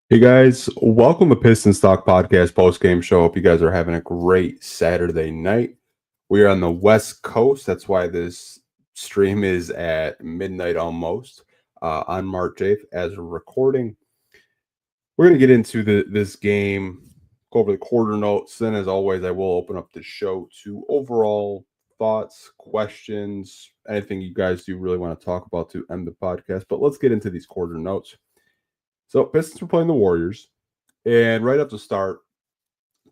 Hey guys, welcome to Pistons Talk Podcast Postgame Show. Hope you guys are having a great Saturday night. We are on the West Coast. That's why this stream is at midnight almost on March 8th as we're recording. We're going to get into this game, go over the quarter notes. Then, as always, I will open up the show to overall thoughts, questions, anything you guys do really want to talk about to end the podcast. But let's get into these quarter notes. So, Pistons were playing the Warriors. And right up to start,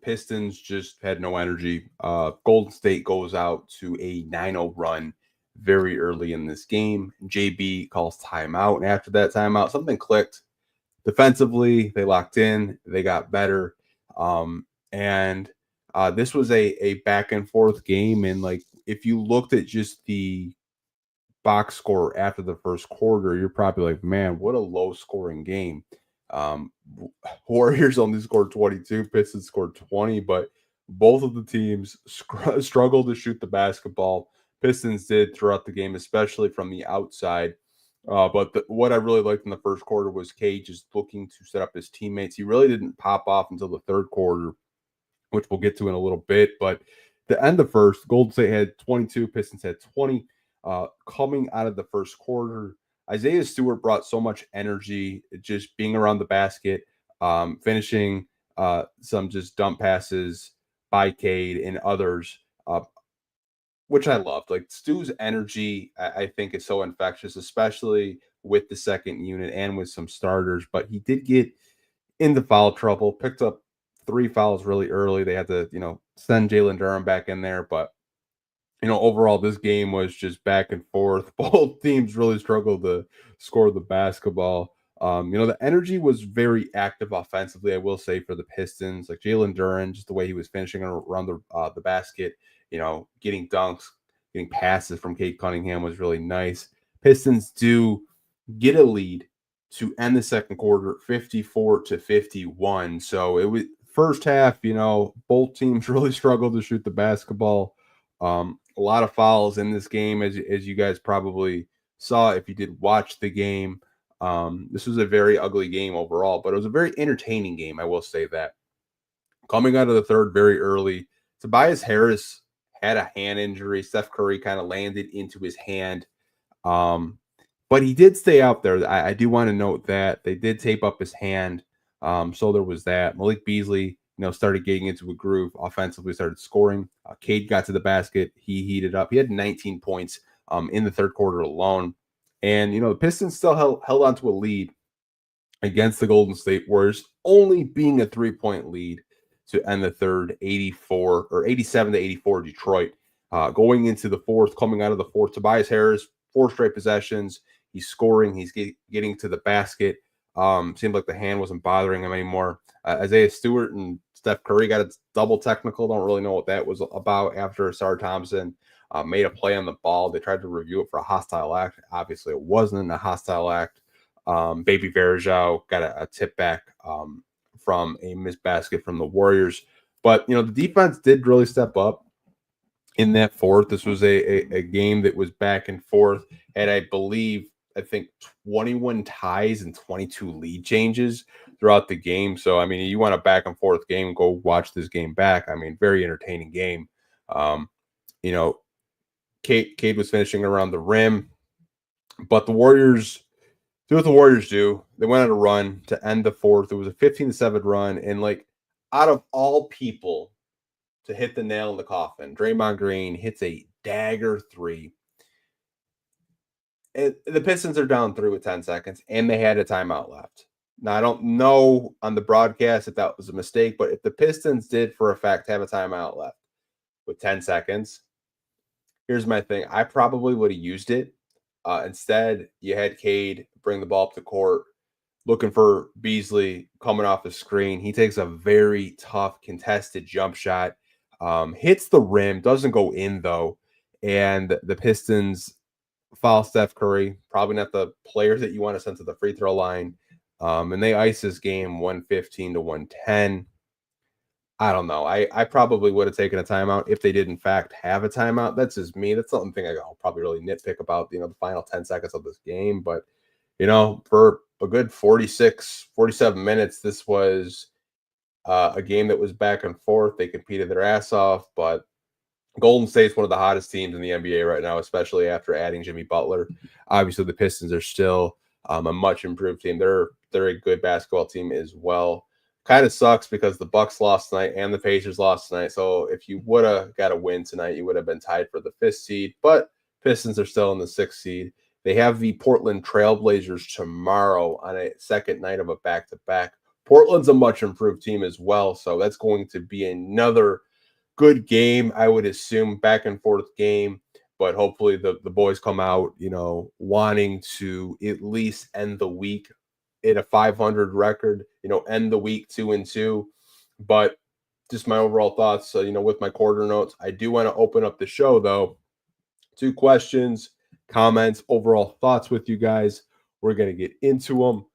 Pistons just had no energy. Golden State goes out to a 9-0 run very early in this game. JB calls timeout. And after that timeout, something clicked. Defensively, they locked in. They got better. And this was a back and forth game. And like, if you looked at just the box score after the first quarter, you're probably like, man, what a low scoring game. Um, Warriors only scored 22, Pistons scored 20, but both of the teams struggled to shoot the basketball. Pistons did throughout the game, especially from the outside. But what I really liked in the first quarter was Cade just looking to set up his teammates. He really didn't pop off until the third quarter, which we'll get to in a little bit. But the end of first, Golden State had 22, Pistons had 20. Coming out of the first quarter, Isaiah Stewart brought so much energy, just being around the basket, finishing some just dump passes by Cade and others, which I loved. Like Stu's energy, I think is so infectious, especially with the second unit and with some starters. But he did get into foul trouble, picked up 3 fouls really early. They had to, send Jalen Durham back in there, but overall, this game was just back and forth. Both teams really struggled to score the basketball. The energy was very active offensively, I will say, for the Pistons. Like Jalen Duran, just the way he was finishing around the basket, getting dunks, getting passes from Cade Cunningham was really nice. Pistons do get a lead to end the second quarter 54-51. So it was first half, both teams really struggled to shoot the basketball. A lot of fouls in this game, as you guys probably saw if you did watch the game. This was a very ugly game overall, but it was a very entertaining game. I will say that. Coming out of the third very early, Tobias Harris had a hand injury. Steph Curry kind of landed into his hand. But he did stay out there. I do want to note that they did tape up his hand. So there was that. Malik Beasley, started getting into a groove offensively, started scoring. Cade got to the basket. He heated up. He had 19 points in the third quarter alone. And, the Pistons still held on to a lead against the Golden State Warriors, only being a 3-point lead to end the third, 87-84 Detroit. Going into the fourth, coming out of the fourth, Tobias Harris, 4 straight possessions. He's scoring. He's getting to the basket. Seemed like the hand wasn't bothering him anymore. Isaiah Stewart and Steph Curry got a double technical. Don't really know what that was about after Sarr Thompson made a play on the ball. They tried to review it for a hostile act. Obviously, it wasn't a hostile act. Baby Varejao got a tip back from a missed basket from the Warriors. But, the defense did really step up in that fourth. This was a game that was back and forth. And I think 21 ties and 22 lead changes throughout the game. So, you want a back and forth game, go watch this game back. Very entertaining game. Cade was finishing around the rim, but the Warriors do what the Warriors do. They went on a run to end the fourth. It was a 15-7 run. And out of all people to hit the nail in the coffin, Draymond Green hits a dagger 3. The Pistons are down 3 with 10 seconds, and they had a timeout left. Now, I don't know on the broadcast if that was a mistake, but if the Pistons did for a fact have a timeout left with 10 seconds, here's my thing. I probably would have used it. Instead, you had Cade bring the ball up the court, looking for Beasley coming off the screen. He takes a very tough contested jump shot, hits the rim, doesn't go in though, and the Pistons foul Steph Curry, probably not the player that you want to send to the free throw line. And they ice this game 115-110. I don't know. I probably would have taken a timeout if they did in fact have a timeout. That's just me. That's something I'll probably really nitpick about, the final 10 seconds of this game. But For a good 46, 47 minutes, this was a game that was back and forth. They competed their ass off, but Golden State's one of the hottest teams in the NBA right now, especially after adding Jimmy Butler. Obviously, the Pistons are still a much improved team. They're a good basketball team as well. Kind of sucks because the Bucks lost tonight and the Pacers lost tonight. So if you would have got a win tonight, you would have been tied for the fifth seed. But Pistons are still in the sixth seed. They have the Portland Trailblazers tomorrow on a second night of a back-to-back. Portland's a much improved team as well, so that's going to be another good game, I would assume, back and forth game. But hopefully the boys come out, wanting to at least end the week at a 500 record, end the week 2-2. But just my overall thoughts, with my quarter notes, I do want to open up the show though. 2 questions, comments, overall thoughts with you guys. We're going to get into them.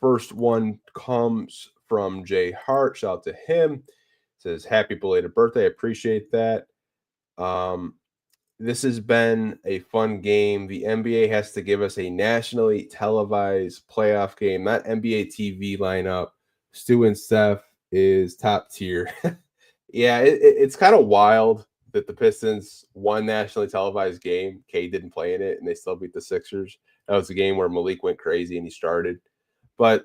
First one comes from Jay Hart. Shout out to him. Says, happy belated birthday. I appreciate that. This has been a fun game. The NBA has to give us a nationally televised playoff game, not NBA TV lineup. Stu and Steph is top tier. Yeah, it's kind of wild that the Pistons won nationally televised game. K didn't play in it, and they still beat the Sixers. That was a game where Malik went crazy and he started. But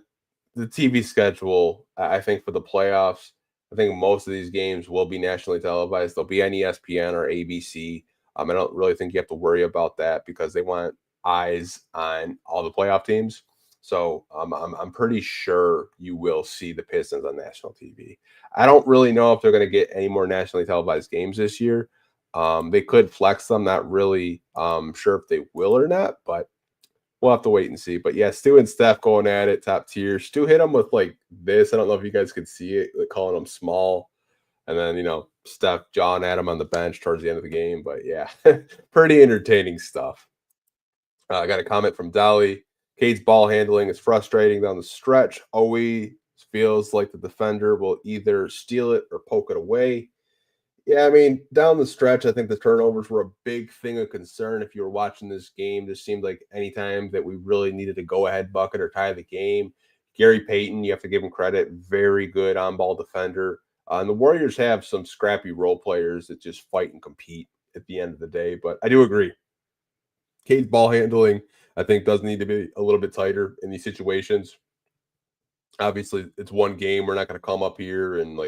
the TV schedule, I think for the playoffs, I think most of these games will be nationally televised. They'll be on ESPN or ABC. I don't really think you have to worry about that because they want eyes on all the playoff teams. So I'm pretty sure you will see the Pistons on national TV. I don't really know if they're going to get any more nationally televised games this year. They could flex them. Not really sure if they will or not, but we'll have to wait and see. But yeah, Stu and Steph going at it, top tier. Stu hit him with like this. I don't know if you guys could see it, like calling him small. And then, Steph John at him on the bench towards the end of the game. But yeah, pretty entertaining stuff. I got a comment from Dolly. Cade's ball handling is frustrating down the stretch. Always feels like the defender will either steal it or poke it away. Yeah, I mean, down the stretch, I think the turnovers were a big thing of concern. If you were watching this game, just seemed like anytime that we really needed to go ahead bucket or tie the game, Gary Payton, you have to give him credit, very good on ball defender. And the Warriors have some scrappy role players that just fight and compete at the end of the day. But I do agree. Cade's ball handling, I think, does need to be a little bit tighter in these situations. Obviously, it's one game. We're not going to come up here and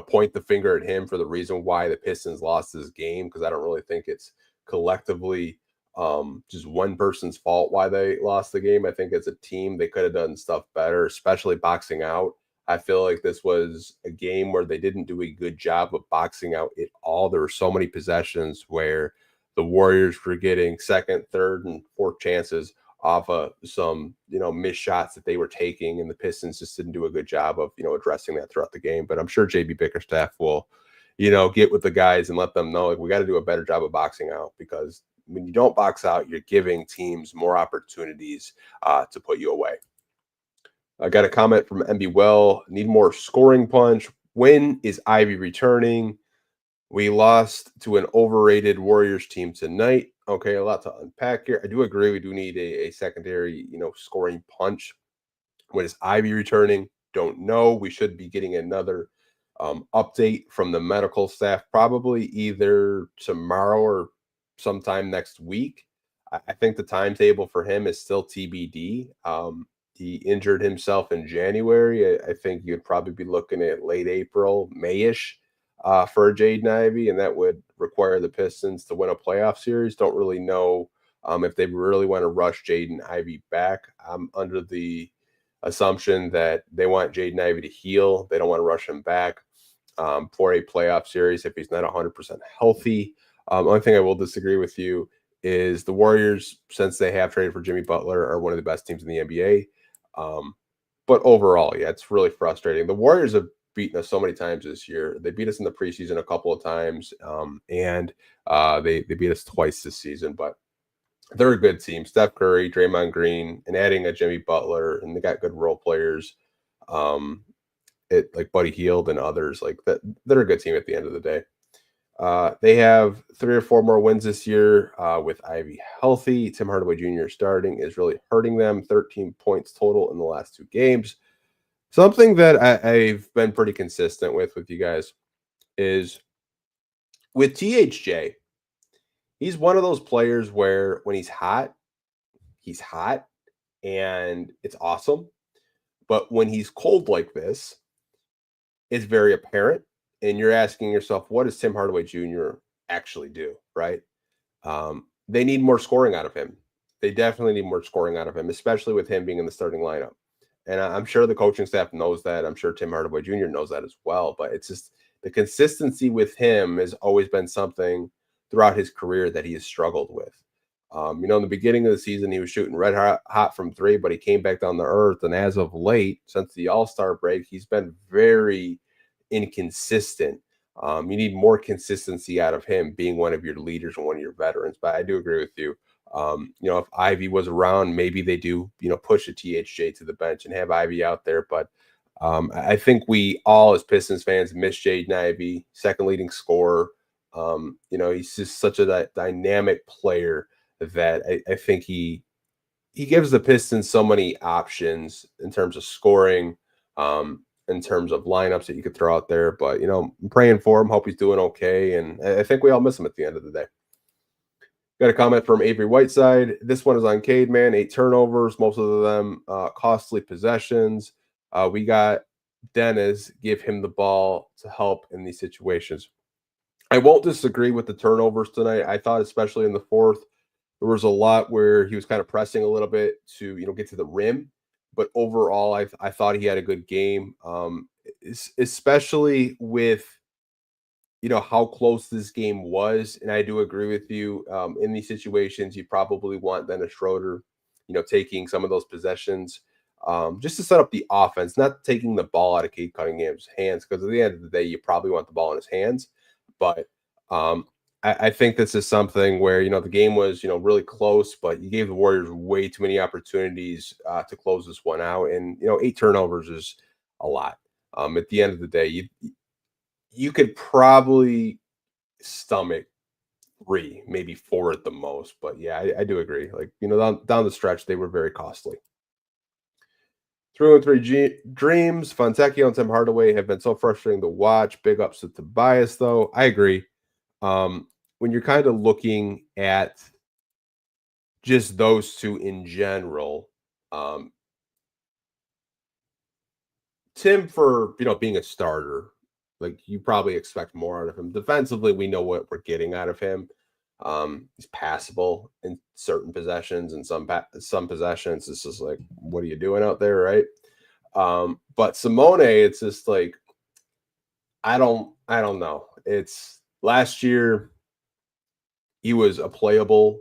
point the finger at him for the reason why the Pistons lost this game, because I don't really think it's collectively just one person's fault why they lost the game. I think as a team they could have done stuff better, especially boxing out. I feel like this was a game where they didn't do a good job of boxing out at all. There were so many possessions where the Warriors were getting second, third, and fourth chances off of some, missed shots that they were taking, and the Pistons just didn't do a good job of, addressing that throughout the game. But I'm sure JB Bickerstaff will, get with the guys and let them know, like, we got to do a better job of boxing out, because when you don't box out, you're giving teams more opportunities to put you away. I got a comment from MB Well, need more scoring punch. When is Ivy returning? We lost to an overrated Warriors team tonight. Okay, a lot to unpack here. I do agree we do need a secondary, scoring punch. When is Ivy returning? Don't know. We should be getting another update from the medical staff, probably either tomorrow or sometime next week. I think the timetable for him is still TBD. He injured himself in January. I think you'd probably be looking at late April, Mayish for Jaden Ivey, and that would require the Pistons to win a playoff series. Don't really know if they really want to rush Jaden Ivey back. I'm under the assumption that they want Jaden Ivey to heal. They don't want to rush him back for a playoff series if he's not 100% healthy. Only thing I will disagree with you is the Warriors, since they have traded for Jimmy Butler, are one of the best teams in the NBA. But overall, yeah, it's really frustrating. The Warriors have beaten us so many times this year. They beat us in the preseason a couple of times, and they beat us twice this season. But they're a good team. Steph Curry, Draymond Green, and adding a Jimmy Butler, and they got good role players. Like Buddy Hield and others like that. They're a good team at the end of the day. They have 3 or 4 more wins this year with Ivy healthy. Tim Hardaway Jr. starting is really hurting them. 13 points total in the last 2 games. Something that I've been pretty consistent with you guys is with THJ. He's one of those players where when he's hot and it's awesome. But when he's cold like this, it's very apparent. And you're asking yourself, what does Tim Hardaway Jr. actually do? Right. They need more scoring out of him. They definitely need more scoring out of him, especially with him being in the starting lineup. And I'm sure the coaching staff knows that. I'm sure Tim Hardaway Jr. knows that as well. But it's just the consistency with him has always been something throughout his career that he has struggled with. In the beginning of the season, he was shooting red hot from three, but he came back down to earth. And as of late, since the All-Star break, he's been very inconsistent. You need more consistency out of him being one of your leaders and one of your veterans. But I do agree with you. If Ivy was around, maybe they do, push a THJ to the bench and have Ivy out there. But I think we all, as Pistons fans, miss Jaden Ivey, second leading scorer. He's just such a dynamic player that I think he gives the Pistons so many options in terms of scoring, in terms of lineups that you could throw out there. But I'm praying for him. Hope he's doing okay, and I think we all miss him at the end of the day. Got a comment from Avery Whiteside. This one is on Cade, man. 8 turnovers, most of them costly possessions. We got Dennis give him the ball to help in these situations. I won't disagree with the turnovers tonight. I thought, especially in the fourth, there was a lot where he was kind of pressing a little bit to get to the rim. But overall, I thought he had a good game, especially with how close this game was. And I do agree with you. In these situations, you probably want Dennis Schroeder, taking some of those possessions just to set up the offense, not taking the ball out of Cade Cunningham's hands, because at the end of the day, you probably want the ball in his hands. But I think this is something where, the game was, really close, but you gave the Warriors way too many opportunities to close this one out. And, 8 turnovers is a lot. At the end of the day, you could probably stomach 3, maybe 4 at the most. But yeah, I do agree. Like, down the stretch, they were very costly. Through and three dreams, Fontecchio and Tim Hardaway have been so frustrating to watch. Big ups to Tobias, though. I agree. When you're kind of looking at just those two in general, Tim, for being a starter, like, you probably expect more out of him. Defensively, we know what we're getting out of him. He's passable in certain possessions, and some possessions it's just like, what are you doing out there, right? But Simone, it's just like, I don't know. It's last year he was a playable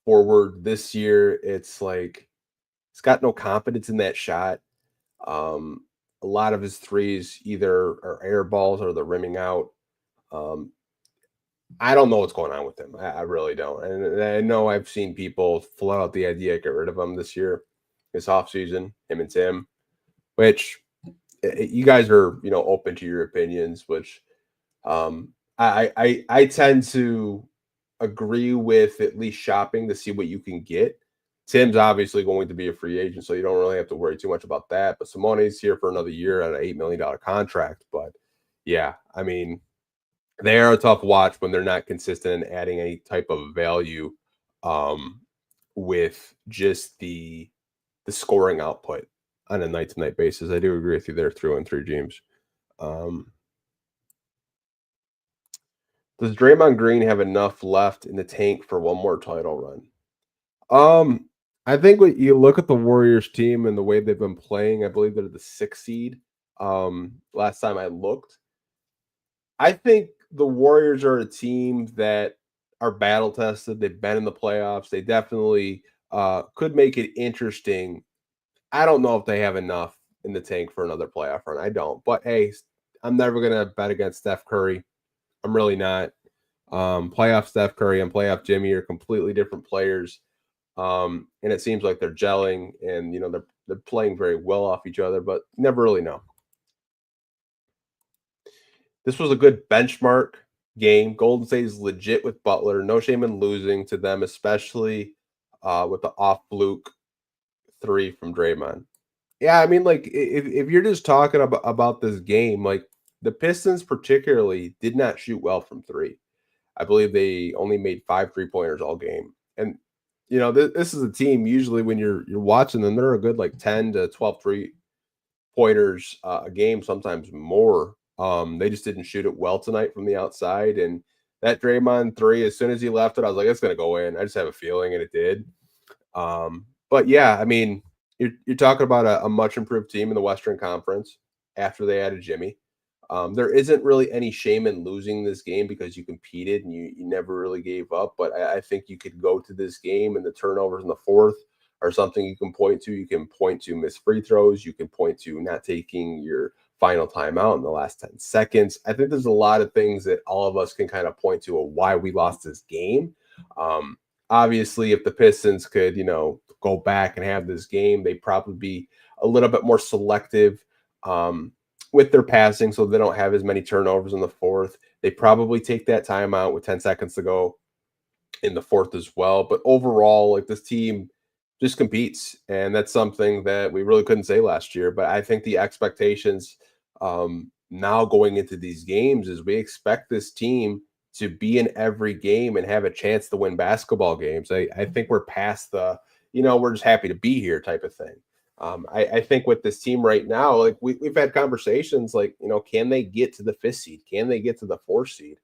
forward. This year it's like he's got no confidence in that shot. A lot of his threes either are air balls or they're rimming out. Um, I don't know what's going on with him. I really don't. And I know I've seen people float out the idea, get rid of him this year, this offseason, him and Tim, which you guys are, open to your opinions, which I tend to agree with at least shopping to see what you can get. Tim's obviously going to be a free agent, so you don't really have to worry too much about that. But Simone's here for another year on an $8 million contract. But yeah, I mean, they are a tough watch when they're not consistent in adding any type of value with just the scoring output on a night to night basis. I do agree with you there through and through, James. Does Draymond Green have enough left in the tank for one more title run? I think when you look at the Warriors team and the way they've been playing, I believe they're the 6th seed. Last time I looked, I think the Warriors are a team that are battle tested. They've been in the playoffs. They definitely could make it interesting. I don't know if they have enough in the tank for another playoff run. I don't. But hey, I'm never gonna bet against Steph Curry. I'm really not. Playoff Steph Curry and playoff Jimmy are completely different players. And it seems like they're gelling and they're playing very well off each other, but never really know. This was a good benchmark game. Golden State is legit with Butler. No shame in losing to them, especially with the off fluke three from Draymond. Yeah, I mean, like if you're just talking about this game, like the Pistons particularly did not shoot well from three. I believe they only made 5 3-pointers all game. And this is a team usually when you're watching them, they're a good like 10 to 12 3-pointers a game, sometimes more. They just didn't shoot it well tonight from the outside. And that Draymond three, as soon as he left it, I was like, it's gonna go in. I just have a feeling, and it did. But yeah, I mean, you're talking about a much improved team in the Western Conference after they added Jimmy. There isn't really any shame in losing this game because you competed and you never really gave up. But I think you could go to this game and the turnovers in the fourth are something you can point to. You can point to missed free throws. You can point to not taking your final timeout in the last 10 seconds. I think there's a lot of things that all of us can kind of point to of why we lost this game. Um, Obviously, if the Pistons could, go back and have this game, they'd probably be a little bit more selective with their passing so they don't have as many turnovers in the fourth. They probably take that timeout with 10 seconds to go in the fourth as well. But overall, like this team just competes. And that's something that we really couldn't say last year. But I think the expectations now going into these games is we expect this team to be in every game and have a chance to win basketball games. I think we're past the, we're just happy to be here type of thing. I think with this team right now, like we've had conversations like, can they get to the fifth seed? Can they get to the fourth seed?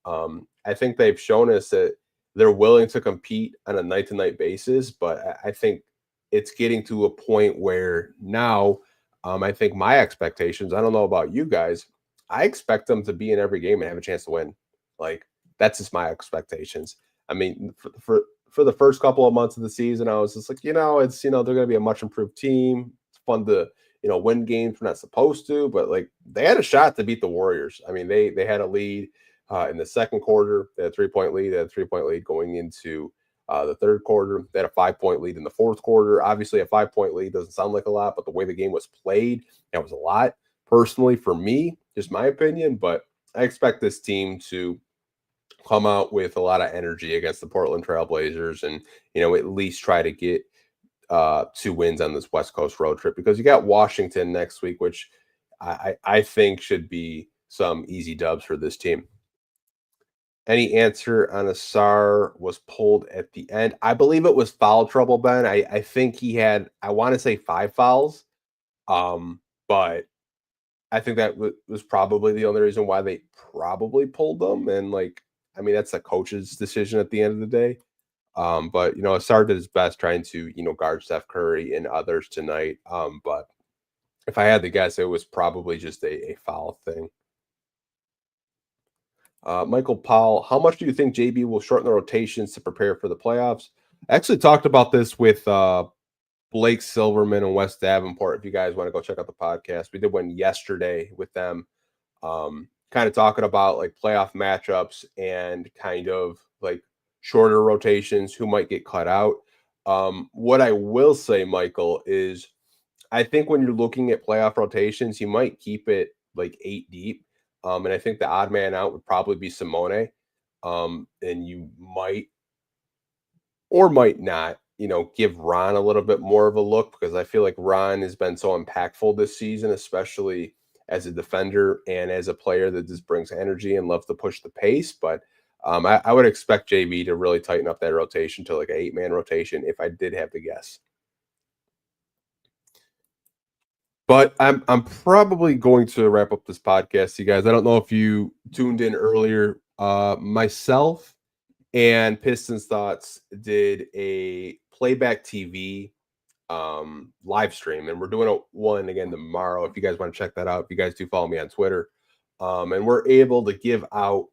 I think they've shown us that they're willing to compete on a night to night basis, but I think it's getting to a point where now I think my expectations, I don't know about you guys, I expect them to be in every game and have a chance to win. Like that's just my expectations. I mean, for the first couple of months of the season, I was just like, it's they're going to be a much improved team. It's fun to win games we're not supposed to, but like they had a shot to beat the Warriors. I mean, they had a lead in the second quarter. They had a 3-point lead. They had a 3-point lead going into the third quarter. They had a 5-point lead in the fourth quarter. Obviously, a 5-point lead doesn't sound like a lot, but the way the game was played, that was a lot. Personally, for me, just my opinion, but I expect this team to come out with a lot of energy against the Portland Trailblazers and, at least try to get 2 wins on this West Coast road trip because you got Washington next week, which I think should be some easy dubs for this team. Any answer on Asar was pulled at the end? I believe it was foul trouble, Ben. I think he had, I want to say 5 fouls, but I think that was probably the only reason why they probably pulled them. And like, I mean, that's a coach's decision at the end of the day. But Asar did his best trying to guard Steph Curry and others tonight. But if I had to guess, it was probably just a foul thing. Michael Powell, how much do you think JB will shorten the rotations to prepare for the playoffs? I actually talked about this with Blake Silverman and West Davenport. If you guys want to go check out the podcast, we did one yesterday with them, kind of talking about like playoff matchups and kind of like shorter rotations, who might get cut out. What I will say, Michael, is I think when you're looking at playoff rotations, you might keep it like 8 deep. And I think the odd man out would probably be Simone. And you might or might not, give Ron a little bit more of a look because I feel like Ron has been so impactful this season, especially as a defender and as a player that just brings energy and loves to push the pace. But I would expect JB to really tighten up that rotation to like an 8-man rotation if I did have to guess. But I'm probably going to wrap up this podcast, you guys. I don't know if you tuned in earlier. Myself and Pistons Thoughts did a playback TV live stream, and we're doing one again tomorrow. If you guys want to check that out, if you guys do follow me on Twitter, and we're able to give out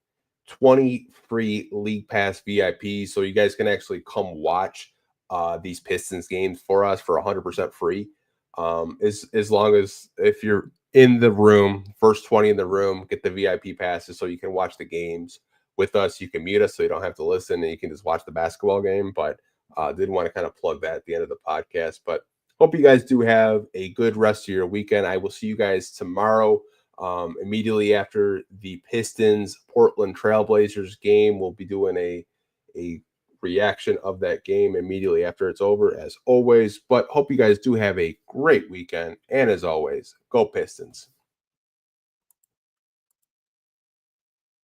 20 free League Pass VIPs, so you guys can actually come watch these Pistons games for us for 100% free. As long as if you're in the room, first 20 in the room, get the VIP passes so you can watch the games with us. You can mute us so you don't have to listen and you can just watch the basketball game. But did want to kind of plug that at the end of the podcast. But hope you guys do have a good rest of your weekend. I will see you guys tomorrow Immediately after the Pistons Portland Trailblazers game, we'll be doing a reaction of that game immediately after it's over, as always. But hope you guys do have a great weekend. And as always, go Pistons.